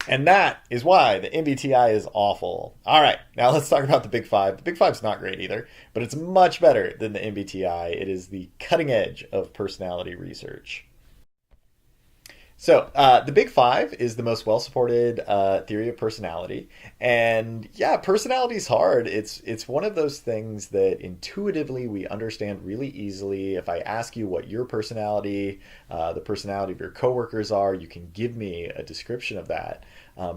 And that is why the MBTI is awful. All right, now let's talk about the Big Five. The Big Five's not great either, but it's much better than the MBTI. It is the cutting edge of personality research. So, the Big Five is the most well-supported theory of personality, and yeah, personality is hard. It's one of those things that intuitively we understand really easily. If I ask you what your personality, the personality of your coworkers are, you can give me a description of that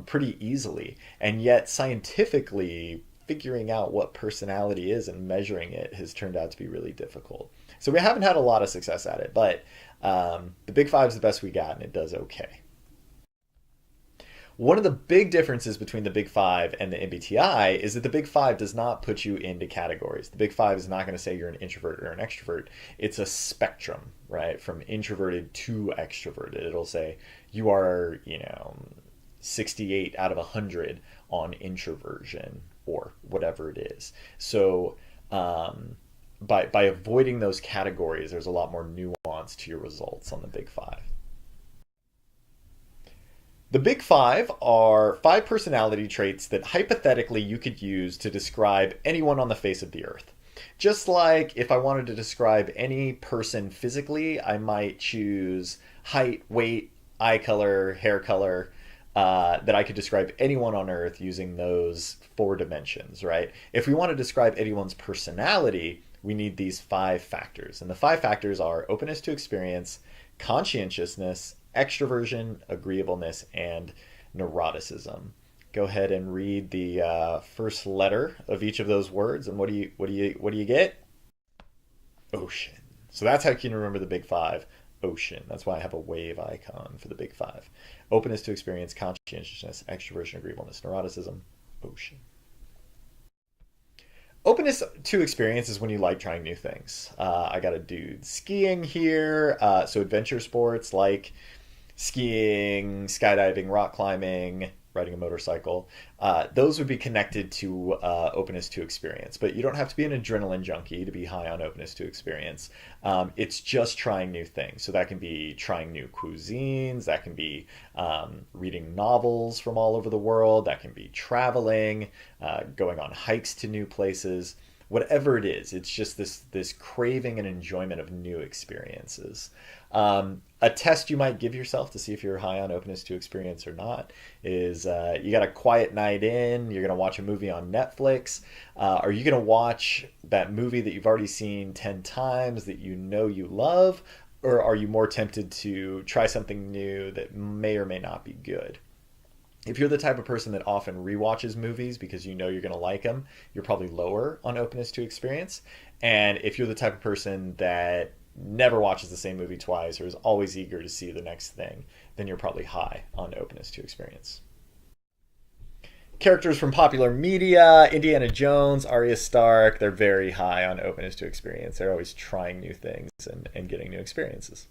pretty easily. And yet, scientifically, figuring out what personality is and measuring it has turned out to be really difficult. So we haven't had a lot of success at it, but the Big Five is the best we got, and it does okay. One of the big differences between the Big Five and the MBTI is that the Big Five does not put you into categories. The Big Five is not going to say you're an introvert or an extrovert. It's a spectrum, right? From introverted to extroverted. It'll say you are, 68 out of 100 on introversion or whatever it is. So, by avoiding those categories, there's a lot more nuance to your results on the Big Five. The Big Five are five personality traits that hypothetically you could use to describe anyone on the face of the earth. Just like if I wanted to describe any person physically, I might choose height, weight, eye color, hair color, that I could describe anyone on earth using those four dimensions, right? If we want to describe anyone's personality, we need these five factors. And the five factors are openness to experience, conscientiousness, extroversion, agreeableness, and neuroticism. Go ahead and read the first letter of each of those words, and what do you get? Ocean. So that's how you can remember the Big Five. Ocean. That's why I have a wave icon for the Big Five. Openness to experience, conscientiousness, extroversion, agreeableness, neuroticism. Ocean. Openness to experience is when you like trying new things. I got a dude skiing here, so adventure sports like skiing, skydiving, rock climbing, riding a motorcycle, those would be connected to openness to experience. But you don't have to be an adrenaline junkie to be high on openness to experience. It's just trying new things. So that can be trying new cuisines, that can be reading novels from all over the world, that can be traveling, going on hikes to new places. Whatever it is, it's just this craving and enjoyment of new experiences. A test you might give yourself to see if you're high on openness to experience or not is you got a quiet night in, you're going to watch a movie on Netflix. Are you going to watch that movie that you've already seen 10 times that you know you love? Or are you more tempted to try something new that may or may not be good? If you're the type of person that often rewatches movies because you know you're going to like them, you're probably lower on openness to experience. And if you're the type of person that never watches the same movie twice or is always eager to see the next thing, then you're probably high on openness to experience. Characters from popular media, Indiana Jones, Arya Stark, they're very high on openness to experience. They're always trying new things and getting new experiences.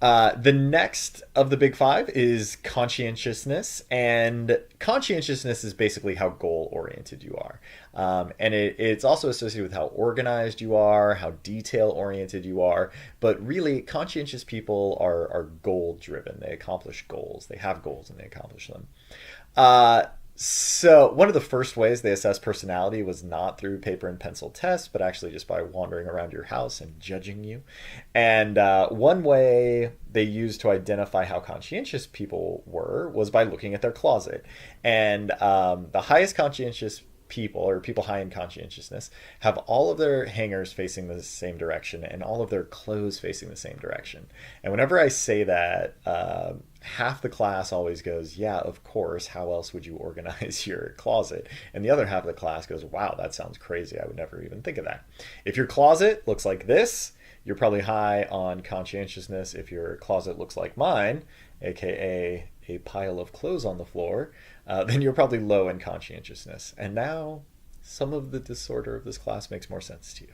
The next of the Big Five is conscientiousness, and conscientiousness is basically how goal oriented you are. And it's also associated with how organized you are, how detail oriented you are. But really, conscientious people are goal driven. They accomplish goals, they have goals, and they accomplish them. So one of the first ways they assessed personality was not through paper and pencil tests, but actually just by wandering around your house and judging you. And one way they used to identify how conscientious people were was by looking at their closet. And the highest conscientious people, or people high in conscientiousness, have all of their hangers facing the same direction and all of their clothes facing the same direction. And whenever I say that, half the class always goes, yeah, of course, how else would you organize your closet? And the other half of the class goes, wow, that sounds crazy, I would never even think of that. If your closet looks like this, you're probably high on conscientiousness. If your closet looks like mine, aka a pile of clothes on the floor, then you're probably low in conscientiousness. And now some of the disorder of this class makes more sense to you.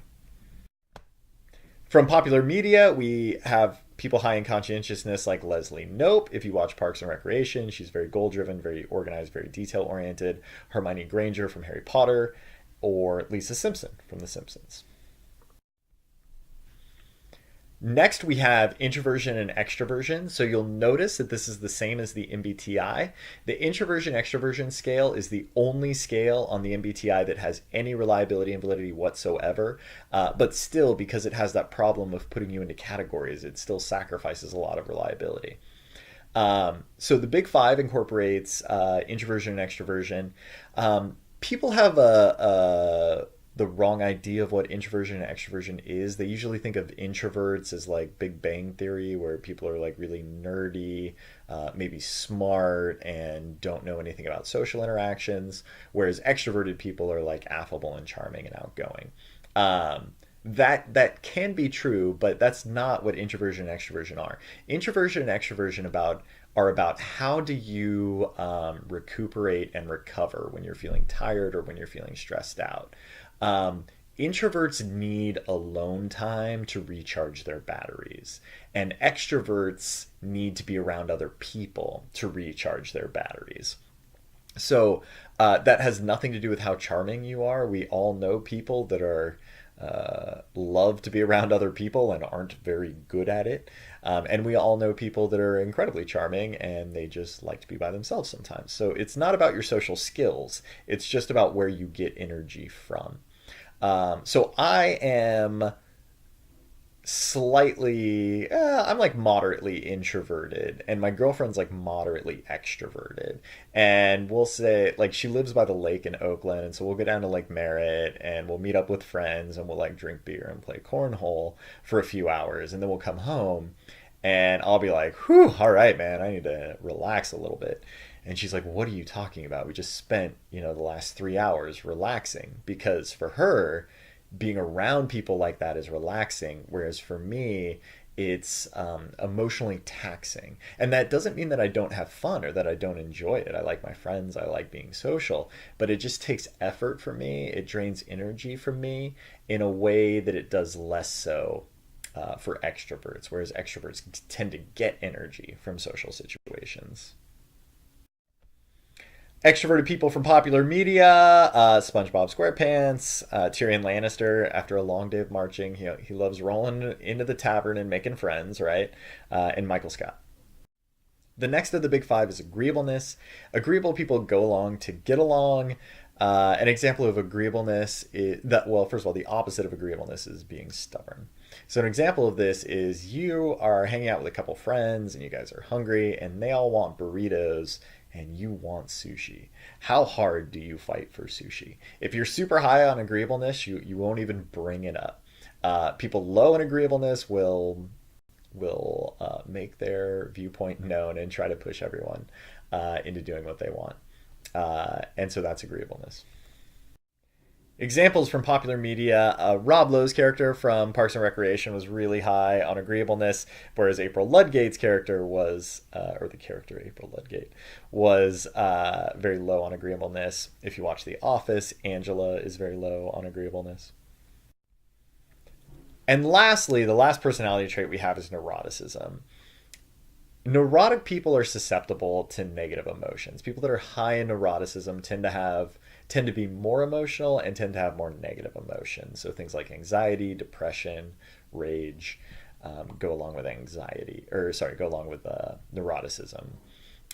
From popular media, we have people high in conscientiousness like Leslie Knope. If you watch Parks and Recreation, she's very goal-driven, very organized, very detail-oriented. Hermione Granger from Harry Potter, or Lisa Simpson from The Simpsons. Next, we have introversion and extroversion. So you'll notice that this is the same as the MBTI. The introversion extroversion scale is the only scale on the MBTI that has any reliability and validity whatsoever. But still, because it has that problem of putting you into categories, it still sacrifices a lot of reliability. So the Big Five incorporates introversion and extroversion. People have the wrong idea of what introversion and extroversion is. They usually think of introverts as like Big Bang Theory, where people are like really nerdy, maybe smart, and don't know anything about social interactions, whereas extroverted people are like affable and charming and outgoing. That can be true, but that's not what introversion and extroversion are. Introversion and extroversion are about how do you recuperate and recover when you're feeling tired or when you're feeling stressed out. Um, Introverts need alone time to recharge their batteries, and extroverts need to be around other people to recharge their batteries. So that has nothing to do with how charming you are. We all know people that are love to be around other people and aren't very good at it. And we all know people that are incredibly charming and they just like to be by themselves sometimes. So it's not about your social skills, it's just about where you get energy from. So I am slightly I'm like moderately introverted, and my girlfriend's like moderately extroverted, and we'll say like she lives by the lake in Oakland, and so we'll go down to Lake Merritt and we'll meet up with friends and we'll like drink beer and play cornhole for a few hours, and then we'll come home and I'll be like, whew, all right, man, I need to relax a little bit. And she's like, what are you talking about? We just spent, the last 3 hours relaxing. Because for her, being around people like that is relaxing, whereas for me, it's emotionally taxing. And that doesn't mean that I don't have fun or that I don't enjoy it. I like my friends, I like being social, but it just takes effort for me. It drains energy from me in a way that it does less so for extroverts, whereas extroverts tend to get energy from social situations. Extroverted people from popular media, SpongeBob SquarePants, Tyrion Lannister. After a long day of marching, he loves rolling into the tavern and making friends, right? And Michael Scott. The next of the big five is agreeableness. Agreeable people go along to get along. An example of agreeableness is that, well, first of all, the opposite of agreeableness is being stubborn. So, an example of this is you are hanging out with a couple friends and you guys are hungry and they all want burritos and you want sushi. How hard do you fight for sushi? If you're super high on agreeableness, you won't even bring it up. People low in agreeableness will make their viewpoint known and try to push everyone into doing what they want. And so that's agreeableness. Examples from popular media: Rob Lowe's character from Parks and Recreation was really high on agreeableness, whereas April Ludgate's character was, or the character April Ludgate, was very low on agreeableness. If you watch The Office, Angela is very low on agreeableness. And lastly, the last personality trait we have is neuroticism. Neurotic people are susceptible to negative emotions. People that are high in neuroticism tend to be more emotional and tend to have more negative emotions. So things like anxiety, depression, rage go along with anxiety, or sorry, go along with neuroticism.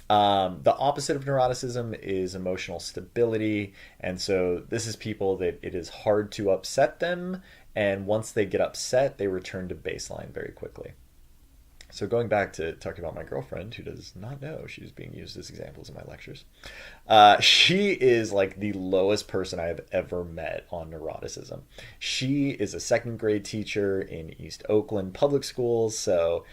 The opposite of neuroticism is emotional stability, and so this is people that it is hard to upset them, and once they get upset, they return to baseline very quickly. So going back to talking about my girlfriend, who does not know she's being used as examples in my lectures, she is like the lowest person I have ever met on neuroticism. She is a second grade teacher in East Oakland public schools, so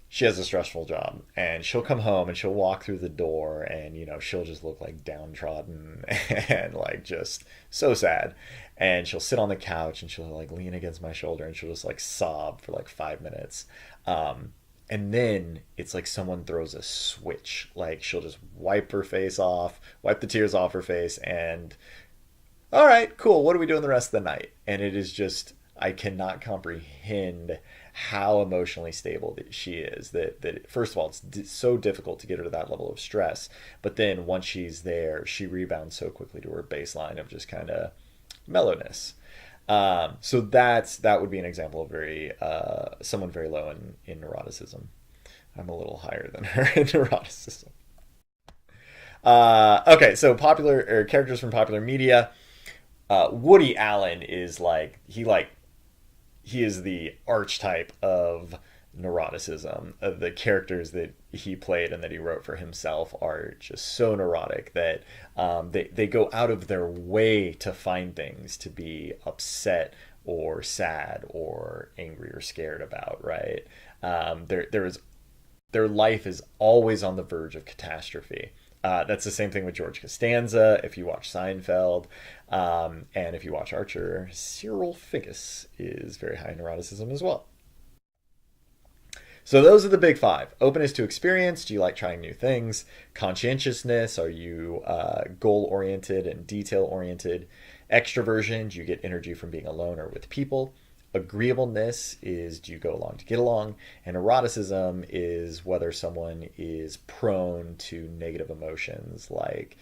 she has a stressful job, and she'll come home and she'll walk through the door and she'll just look like downtrodden and like just so sad, and she'll sit on the couch and she'll like lean against my shoulder and she'll just like sob for like 5 minutes. And then it's like someone throws a switch. Like she'll just wipe her face off, wipe the tears off her face, and all right, cool. What are we doing the rest of the night? And it is just, I cannot comprehend how emotionally stable that she is. That first of all, it's so difficult to get her to that level of stress. But then once she's there, she rebounds so quickly to her baseline of just kind of mellowness. So that would be an example of very someone very low in neuroticism. I'm a little higher than her in neuroticism. Okay, so popular or characters from popular media. Woody Allen is he is the archetype of neuroticism. The characters that he played and that he wrote for himself are just so neurotic that they go out of their way to find things to be upset or sad or angry or scared about. Right? There is their life is always on the verge of catastrophe. That's the same thing with George Costanza. If you watch Seinfeld, and if you watch Archer, Cyril Figgis is very high in neuroticism as well. So those are the big five. Openness to experience. Do you like trying new things? Conscientiousness. Are you goal oriented and detail oriented? Extroversion. Do you get energy from being alone or with people? Agreeableness is do you go along to get along? And eroticism is whether someone is prone to negative emotions like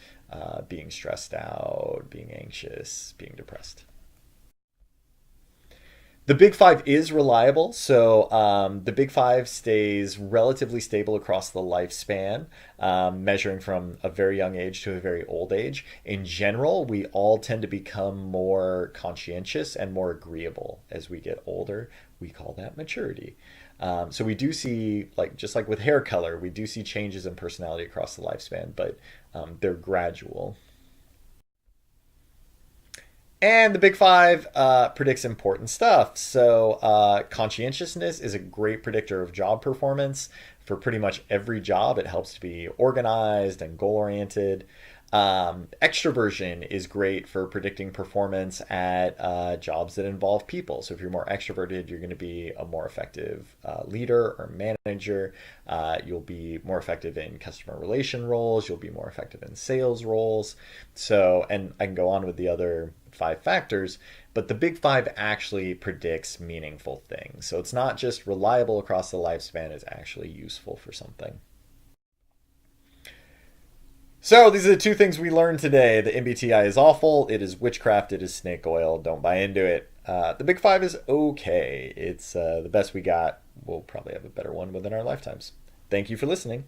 being stressed out, being anxious, being depressed. The Big Five is reliable, so the Big Five stays relatively stable across the lifespan, measuring from a very young age to a very old age. In general, we all tend to become more conscientious and more agreeable as we get older. We call that maturity. So we do see, like just like with hair color, we do see changes in personality across the lifespan, but they're gradual. And the Big Five predicts important stuff. So, conscientiousness is a great predictor of job performance. For pretty much every job, it helps to be organized and goal oriented. Extroversion is great for predicting performance at jobs that involve people. So, if you're more extroverted, you're going to be a more effective leader or manager. You'll be more effective in customer relation roles. You'll be more effective in sales roles. So, and I can go on with the other five factors, but the Big Five actually predicts meaningful things. So it's not just reliable across the lifespan, it's actually useful for something. So these are the two things we learned today. The MBTI is awful, it is witchcraft, it is snake oil, don't buy into it. The Big Five is okay. It's the best we got. We'll probably have a better one within our lifetimes. Thank you for listening.